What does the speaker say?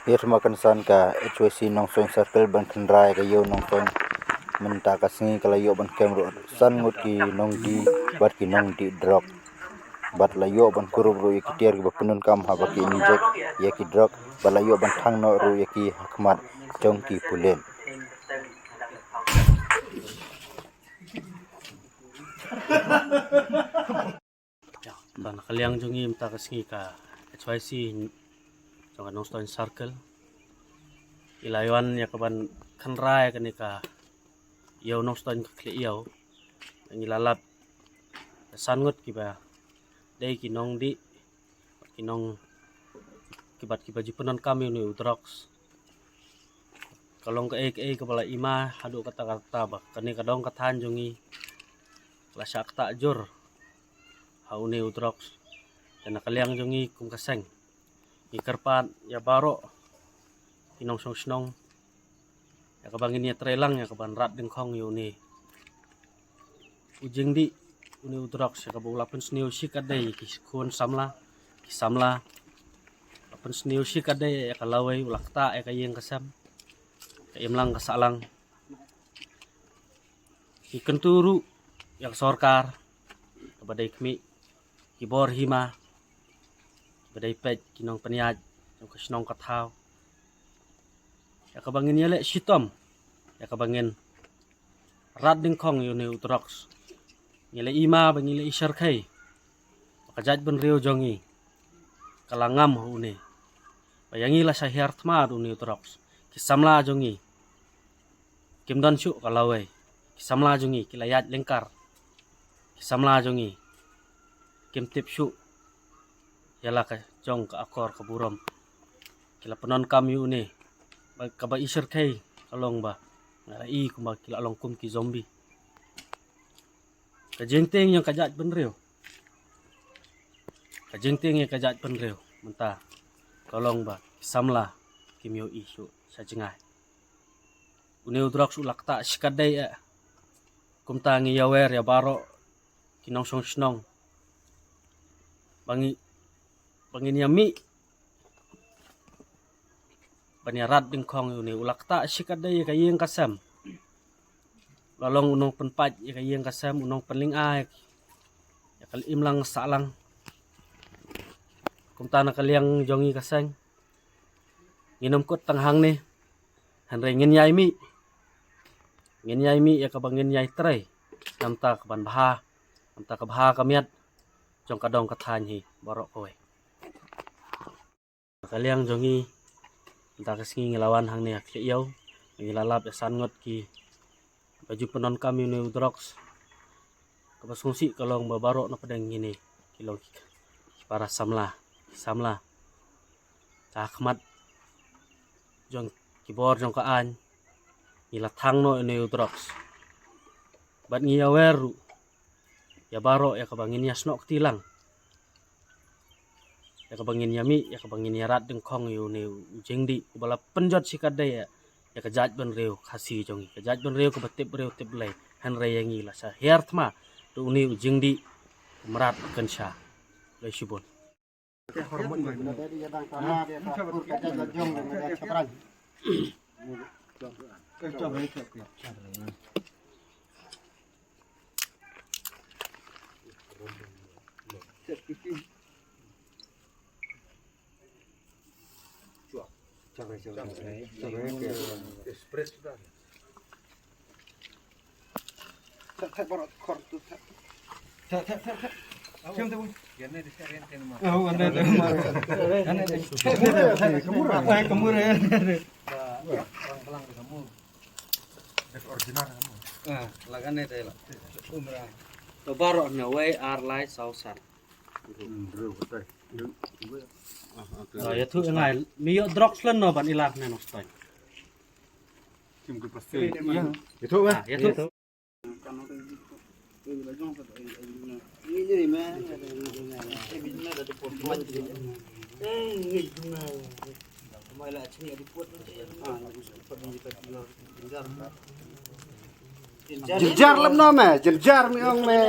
Ir makan san ka HYC nong soin circle ban khandrai ka yo nong soin menta ka singi kala yo ban kemro san ngut ki nong di bat ki nong di drop bat la yo ban kuru ru ki tier ki punun kam ha ba ki injek ye ki drop bala yo ban thang no ru ye ki hakmat chong ki pulen ban kaliang jungi mta ka singi ka HYC jong ka nong circle ilaywan ya ka ban khandrai ka ni ka yo nong ka kli yo ngilalap sangut ki ba dei ki nong di ki nong kibat ki baju penon kami ni udrox kalong ka ek ka bala ima hadu kata ba kani kadong katan jungi la syak ta jur haune udrox dan kaliang jungi kum kaseng ikarpan ya baro inong song snong ya kabangin ya trelang ya kaban rat ding khong yu ni ujing di uni udrox ya kabula pun sniu sikadai ki khun samla pun sniu sikadai ya kalawai ulakta ya kayeng kasam ka imlang kasalang ikenturu ya sorkar kabadai kmi kibor hima badai pet kinong paniaj yung kasnong kathaw ya kabangin yale sitom ya kabangin rad ding khong yuni utrox yale ima bangile isar khai makajaj ben rio jongi kalangam hune bayangi la sahyar thma uni utrox kisamla jongi kimdan chu kalawai kisamla jongi kilayat lengkar kisamla jongi kimtip shu yala ka jong ka akor ka burom kila penon kami une ka ba isir kai kalong ba i kuma kila along kum ki zombie ka jengteng yang kajat benreu ka jengteng yang kajat benreu menta kalong ba samla kimyo isu sa jengai une udrak su lakta sikadai kumta ngi yawer ya baro kinong song snong bangin yami banyarat ding khong uni ulakta sikadai kayeng kasam lalong unong penpat ya kayeng kasam unong penling ai ya kal imlang salang kumta na kaliang jongi kasang nginom kot tanghang ni hanre ngin yai mi ya kabangin yai trai namta kaban bha namta ka bha kamiat jong kadong kathan hi borok kowe kaliang jongi entah kesingi ngelawan hang ni akli yau ngilalap ya sangot ki baju penon kami ni udrox kapasungsi kalong babaro na padang ngini kilong para samla takmat jong kibor jong kaan ngilathang no ni udrox bat ngiyaweru ya baro ya kabangin yasno ktilang ya kabangin yami ya kabangin yarat ding khong yu ne ujing di bala penjot sikadai ya kajat ben reu khasi jongi kajat ben reu kebatip reu tip lai han re yangi la sa hertma tu ni ujing di merat kensha lai shibon Espresso dah. Tak barat kor tu tak. Siapa tu? Yang ni disarian kan mah. Oh, anda tu mah. Anda tu. Kemur. Orang kelang tu kamu. Dek original kamu. lagan ni tela umra to baro na way ar lai sausar ya tu ngai mi yo drox len no ban ilar ne no stoi Kim tu pasti. Itu mah. ya tu Jeljar lem no me, jeljar mi ong me.